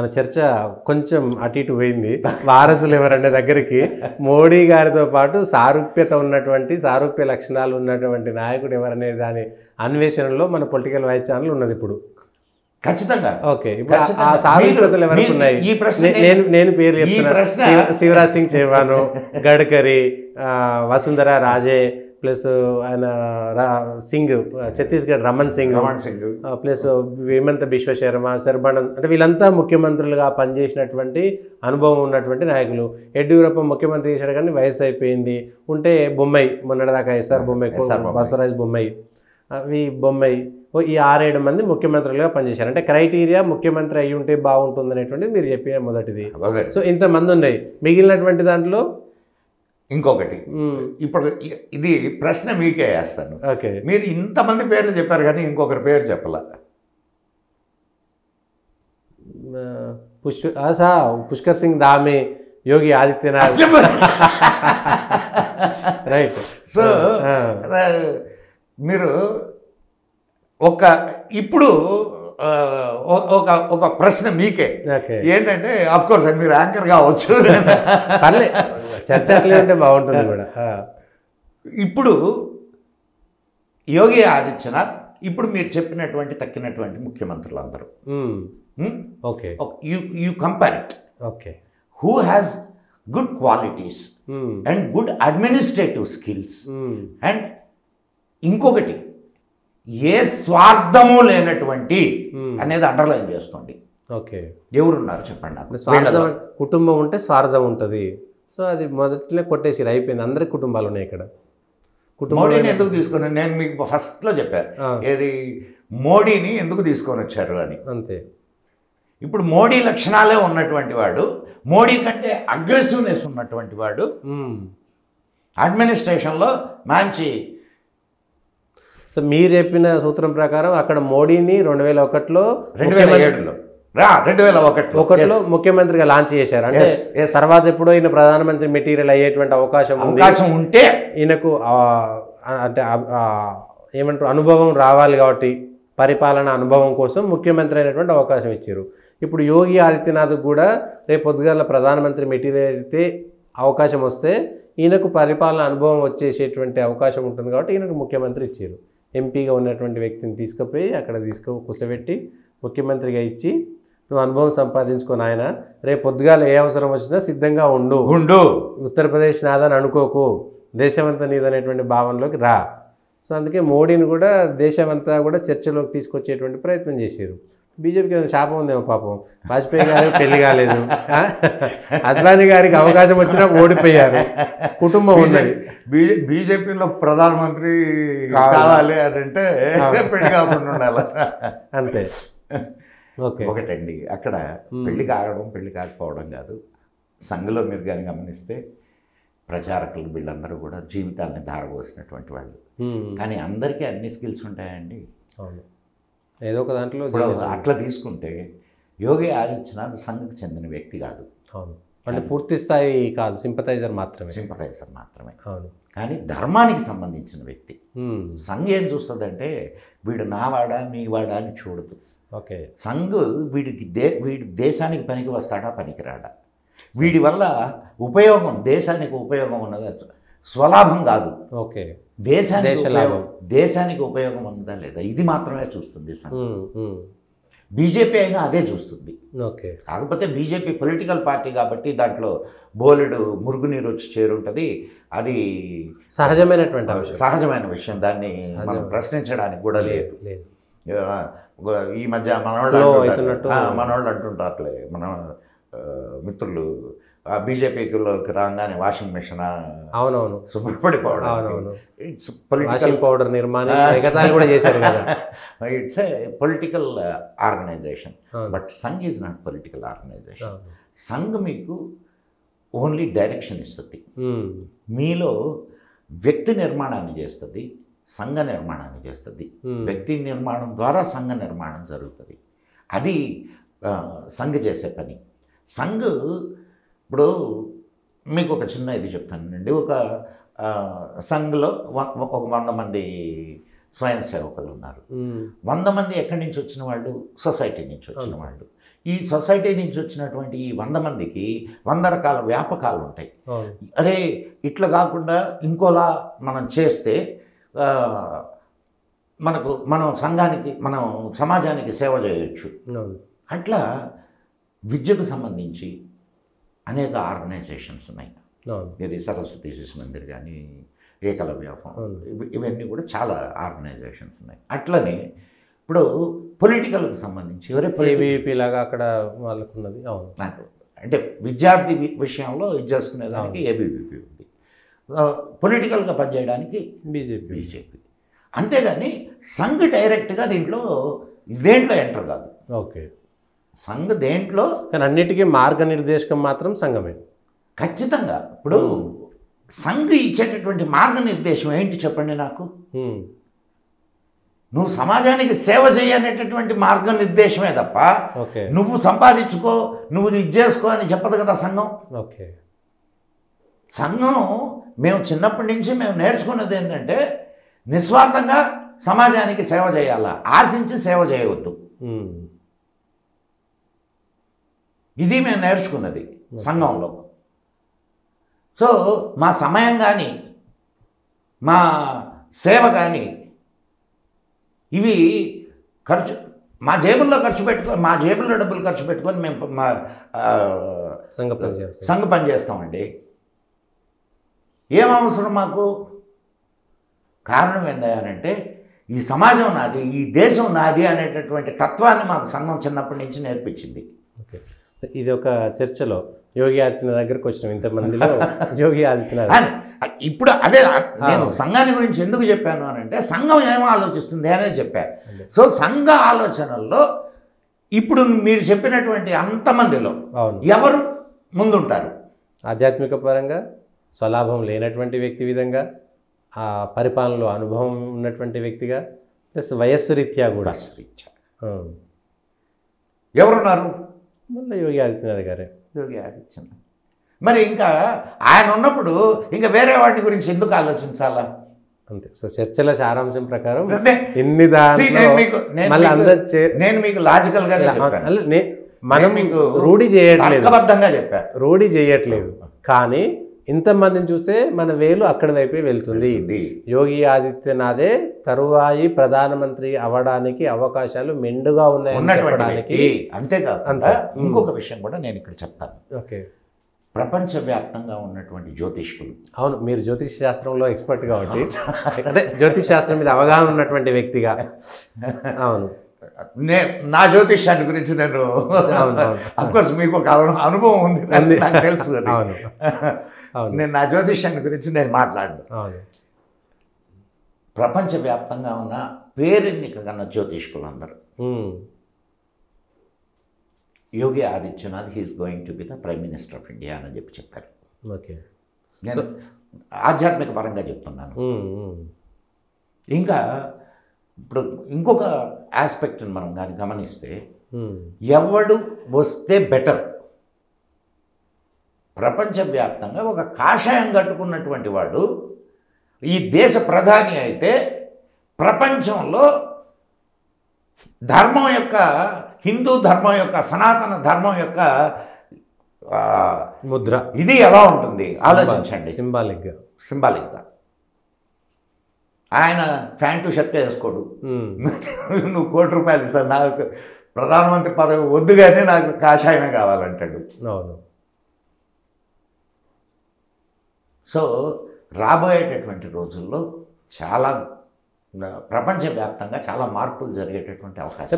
మన చర్చ కొంచెం అటు ఇటు పోయింది. వారసులు ఎవరనే దగ్గరికి మోడీ గారితో పాటు సారూప్య లక్షణాలు ఉన్నటువంటి నాయకుడు ఎవరనే దాని అన్వేషణలో మన పొలిటికల్ వాయిస్ ఛానల్ ఉన్నది ఇప్పుడు. ఖచ్చితంగా. ఓకే, ఇప్పుడు ఆ సారూప్యతలు ఎవరికి ఉన్నాయి? నేను పేరు చెప్తున్నా. శివరాజ్ సింగ్ చౌహాన్, గడ్కరీ, వసుంధరా రాజే, ప్లస్ ఆయన సింగ్, ఛత్తీస్గఢ్ రమణ్ సింగ్, ప్లస్ హిమంత బిశ్వ శర్మ, సర్బానంద్, అంటే వీళ్ళంతా ముఖ్యమంత్రులుగా పనిచేసినటువంటి అనుభవం ఉన్నటువంటి నాయకులు. యడ్యూరప్ప ముఖ్యమంత్రి చేశాడు కానీ వయసు అయిపోయింది. ఉంటే బొమ్మాయి, మొన్నటిదాకా ఎస్ఆర్ బొమ్మాయి, బసవరాజ్ బొమ్మాయి, బొమ్మాయి, ఈ 6-7 మంది ముఖ్యమంత్రులుగా పనిచేశారు. అంటే క్రైటీరియా ముఖ్యమంత్రి అయ్యి ఉంటే బాగుంటుంది అనేటువంటిది మీరు చెప్పిన మొదటిది. సో ఇంతమంది ఉన్నాయి. మిగిలినటువంటి దాంట్లో ఇంకొకటి, ఇప్పుడు ఇది ప్రశ్న మీకే వేస్తాను. మీరు ఇంతమంది పేర్లు చెప్పారు కానీ ఇంకొకరి పేరు చెప్పాల. పుష్కర్ సింగ్ ధామే, యోగి ఆదిత్యనాథ్, రైట్. సో మీరు ఇప్పుడు ఒక ప్రశ్న మీకే ఏంటంటే, ఆఫ్ కోర్స్ మీరు యాంకర్ కావచ్చు, చర్చ అంటే బాగుంటుంది కూడా. ఇప్పుడు యోగి ఆదిత్యనాథ్, ఇప్పుడు మీరు చెప్పినటువంటి తక్కినటువంటి ముఖ్యమంత్రులు అందరూ, okay, you compare it. Okay, who has good qualities and good administrative skills, and ఇంకొకటి ఏ స్వార్థము లేనటువంటి అనేది అండర్లైన్ చేసుకోండి. ఓకే, ఎవరున్నారు చెప్పండి నాకు. స్వార్థం, కుటుంబం ఉంటే స్వార్థం ఉంటుంది. సో అది మొదట్లో కొట్టేసి అయిపోయింది. అందరి కుటుంబాలు ఉన్నాయి ఇక్కడ. మోడీని ఎందుకు తీసుకొని, నేను మీకు ఫస్ట్లో చెప్పాను ఏది, మోడీని ఎందుకు తీసుకొని వచ్చారు అని. అంతే. ఇప్పుడు మోడీ లక్షణాలే ఉన్నటువంటి వాడు, మోడీ కంటే అగ్రెసివ్నెస్ ఉన్నటువంటి వాడు, అడ్మినిస్ట్రేషన్లో మంచి. సో మీరు చెప్పిన సూత్రం ప్రకారం అక్కడ మోడీని 2001లో 2001లో ముఖ్యమంత్రిగా లాంచ్ చేశారు. అంటే తర్వాత ఎప్పుడో ఈయన ప్రధానమంత్రి మెటీరియల్ అయ్యేటువంటి అవకాశం ఉంటే ఈయనకు అంటే ఏమంటారు అనుభవం రావాలి కాబట్టి పరిపాలన అనుభవం కోసం ముఖ్యమంత్రి అయినటువంటి అవకాశం ఇచ్చారు. ఇప్పుడు యోగి ఆదిత్యనాథ్ కూడా రేపు పొద్దుగాల ప్రధానమంత్రి మెటీరియల్ అయితే అవకాశం వస్తే ఈయనకు పరిపాలన అనుభవం వచ్చేసేటువంటి అవకాశం ఉంటుంది కాబట్టి ఈయనకు ముఖ్యమంత్రి ఇచ్చారు. ఎంపీగా ఉన్నటువంటి వ్యక్తిని తీసుకుపోయి అక్కడ కూర్చోబెట్టి ముఖ్యమంత్రిగా ఇచ్చి, నువ్వు అనుభవం సంపాదించుకొని ఆయన రేపు పొద్దుగాల ఏ అవసరం వచ్చినా సిద్ధంగా ఉండు, ఉత్తరప్రదేశ్ నాదని అనుకోకు, దేశమంతా నీదనేటువంటి భావనలోకి రా. సో అందుకే మోడీని కూడా దేశమంతా కూడా చర్చలోకి తీసుకొచ్చేటువంటి ప్రయత్నం చేశారు. బీజేపీకి శాపం ఉందేమో పాపం, వాజ్పేయి గారికి పెళ్లి కాలేదు, అద్వానీ గారికి అవకాశం వచ్చినా ఓడిపోయారు, కుటుంబం ఉన్నది. బీజేపీలో ప్రధానమంత్రి కావాలి అని అంటే పెళ్లి కాకుండా ఉండాలి, అంతే. ఓకే, ఒకటండి అక్కడ పెళ్లి కావడం పెళ్లి కాకపోవడం కాదు. సంఘలో మీరు కానీ గమనిస్తే ప్రచారకులు వీళ్ళందరూ కూడా జీవితాలని ధారపోసినటువంటి వాళ్ళు, కానీ అందరికీ అన్ని స్కిల్స్ ఉంటాయండి. అవును, ఏదో ఒక దాంట్లో అట్లా తీసుకుంటే యోగి ఆదిత్యనాథ్ సంఘకు చెందిన వ్యక్తి కాదు. అవును, అంటే పూర్తి స్థాయి కాదు, సింపథైజర్ మాత్రమే. అవును, కానీ ధర్మానికి సంబంధించిన వ్యక్తి. సంఘ్ ఏం చూస్తుందంటే వీడు నావాడా మీవాడా అని చూడదు. ఓకే, సంఘ్ వీడి దేశానికి పనికి వస్తాడా పనికిరాడా, వీడి వల్ల ఉపయోగం దేశానికి ఉపయోగం ఉన్నదా, స్వలాభం కాదు, ఓకే, దేశానికి ఉపయోగం ఉన్నదా లేదా, ఇది మాత్రమే చూస్తుంది సంఘం. బీజేపీ అయినా అదే చూస్తుంది. ఓకే, కాకపోతే బీజేపీ పొలిటికల్ పార్టీ కాబట్టి దాంట్లో బోలెడు మురుగునీరు వచ్చి చేరుంటుంది. అది సహజమైన విషయం, దాన్ని మనం ప్రశ్నించడానికి కూడా లేదు. ఈ మధ్య మనవాళ్ళు అంటుంటారులే, మన మిత్రులు బీజేపీలోకి రాగానే వాషింగ్ మిషన్ అవునవును శుభ్రపడిపోవడం, ఇట్స్ పొలిటికల్ పౌడర్ నిర్మాణం కూడా చేశారు కదా. It's a political organisation, but Sangh is not political organisation. Sangh మీకు ఓన్లీ డైరెక్షన్ ఇస్తుంది, మీలో వ్యక్తి నిర్మాణాన్ని చేస్తుంది, సంఘ నిర్మాణాన్ని చేస్తుంది. వ్యక్తి నిర్మాణం ద్వారా సంఘ నిర్మాణం జరుగుతుంది. అది సంఘ్ చేసే పని. సంఘ్ ఇప్పుడు మీకు ఒక చిన్న ఇది చెప్తానండి. ఒక సంఘ్లో ఒక 100 మంది స్వయం సేవకులు ఉన్నారు. 100 మంది ఎక్కడి నుంచి వచ్చిన వాళ్ళు? సొసైటీ నుంచి వచ్చిన వాళ్ళు. ఈ సొసైటీ నుంచి వచ్చినటువంటి ఈ 100 మందికి 100 రకాల వ్యాపకాలు ఉంటాయి. అరే ఇట్లా కాకుండా ఇంకోలా మనం చేస్తే మనం సంఘానికి మనం సమాజానికి సేవ చేయొచ్చు. అట్లా విద్యకు సంబంధించి అనేక ఆర్గనైజేషన్స్ ఉన్నాయి. ఇది సరస్వతి శిశు మందిర్ కానీ ఏకలవ్య ఇవన్నీ కూడా చాలా ఆర్గనైజేషన్స్ ఉన్నాయి. అట్లనే ఇప్పుడు పొలిటికల్కి సంబంధించి ఏబీవీపీ లాగా అక్కడ వాళ్ళకున్నది. అంటే విద్యార్థి విషయంలో ఇది చేసుకునేదానికి ఏబీవీపీ ఉంది, పొలిటికల్గా పనిచేయడానికి బీజేపీ. అంతేగాని సంఘ్ డైరెక్ట్గా దేంట్లో ఎంటర్ కాదు. ఓకే, సంఘ్ దేంట్లో కానీ అన్నిటికీ మార్గనిర్దేశకం మాత్రం సంఘమే ఖచ్చితంగా. ఇప్పుడు సంఘ్ ఇచ్చేటటువంటి మార్గనిర్దేశం ఏంటి చెప్పండి నాకు. నువ్వు సమాజానికి సేవ చేయనేటటువంటి మార్గనిర్దేశమే తప్ప నువ్వు సంపాదించుకో, నువ్వు ఇది చేసుకో అని చెప్పదు కదా సంఘం. ఓకే, సంఘం మేము చిన్నప్పటి నుంచి మేము నేర్చుకున్నది ఏంటంటే నిస్వార్థంగా సమాజానికి సేవ చేయాలా, ఆశించి సేవ చేయవద్దు. ఇది మేము నేర్చుకున్నది సంఘంలో. సో మా సమయం కానీ మా సేవ కానీ ఇవి మా జేబుల్లో డబ్బులు ఖర్చు పెట్టుకొని మేము మా సంఘ పని చేస్తామండి. ఏం అవసరం మాకు? కారణం ఏంటంటే ఈ సమాజం నాది, ఈ దేశం నాది అనేటటువంటి తత్వాన్ని మాకు సంఘం చిన్నప్పటి నుంచి నేర్పించింది. ఓకే, ఇది ఒక చర్చలో యోగి ఆదిత్యనాథ్ దగ్గరకు వచ్చినాం ఇంతమందిలో యోగి ఆదిత్యనాథ్. ఇప్పుడు అదే నేను సంఘాన్ని గురించి ఎందుకు చెప్పాను అని అంటే సంఘం ఏమో ఆలోచిస్తుంది అనేది చెప్పాను. సో సంఘ ఆలోచనల్లో ఇప్పుడు మీరు చెప్పినటువంటి అంతమందిలో ఎవరు ముందుంటారు? ఆధ్యాత్మిక పరంగా స్వలాభం లేనటువంటి వ్యక్తి విధంగా, ఆ పరిపాలనలో అనుభవం ఉన్నటువంటి వ్యక్తిగా, ప్లస్ వయస్సు రీత్యా కూడా ఎవరున్నారు? మళ్ళీ యోగి ఆదిత్యనాథ్ గారే. యోగి ఆదిత్యనాథ్ మరి ఇంకా ఆయన ఉన్నప్పుడు ఇంకా వేరే వాటి గురించి ఎందుకు ఆలోచించాలా? అంతే. సో చర్చల సారాంశం ప్రకారం ఎన్ని నేను మీకు లాజికల్ గా మనం మీకు రూఢి చేయట్లేదు, చెప్పాను, రూఢి చేయట్లేదు. కానీ ఇంతమందిని చూస్తే మన వేలు అక్కడి వైపే వెళ్తుంది. యోగి ఆదిత్యనాథే తరువాయి ప్రధానమంత్రి అవ్వడానికి అవకాశాలు మెండుగా ఉన్నాయని. అంతేకాదు ఇంకొక విషయం కూడా నేను ఇక్కడ చెప్తాను. ఓకే, ప్రపంచవ్యాప్తంగా ఉన్నటువంటి జ్యోతిష్కులు. అవును, మీరు జ్యోతిష్ శాస్త్రంలో ఎక్స్పర్ట్ కాబట్టి, అంటే జ్యోతిష్ శాస్త్రం మీద అవగాహన ఉన్నటువంటి వ్యక్తిగా. అవును, నా జ్యోతిష్యాన్ని గురించి నేను అఫ్కోర్స్ మీకు ఒక అనుభవం ఉంది, నాకు తెలుసు. నేను నా జ్యోతిష్యాన్ని గురించి నేను మాట్లాడను. ప్రపంచవ్యాప్తంగా ఉన్న పేరెన్నిక కన్నా జ్యోతిష్కులు అందరూ Yogi Adityanath he's going to be the prime minister of India అని చెప్పారు. ఓకే, నేను ఆధ్యాత్మిక పరంగా చెప్తున్నాను. ఇంకా ఇప్పుడు ఇంకొక ఆస్పెక్ట్ని మనం కానీ గమనిస్తే ఎవడు వస్తే బెటర్, ప్రపంచవ్యాప్తంగా ఒక కాషాయం కట్టుకున్నటువంటి వాడు ఈ దేశ ప్రధాని అయితే ప్రపంచంలో ధర్మం యొక్క, హిందూ ధర్మం యొక్క, సనాతన ధర్మం యొక్క ముద్ర ఇది ఎలా ఉంటుంది ఆలోచించండి. సింబాలిక్గా ఆయన ప్యాంటు షర్ట్ వేసుకోడు, నువ్వు ₹1,00,00,000 ఇస్తాను, నాకు ప్రధానమంత్రి పదవి వద్దు కానీ నాకు కాషాయమే కావాలంటాడు. అవును. సో రాబోయేటటువంటి రోజుల్లో చాలా ప్రపంచవ్యాప్తంగా చాలా మార్పులు జరిగేటటువంటి అవకాశం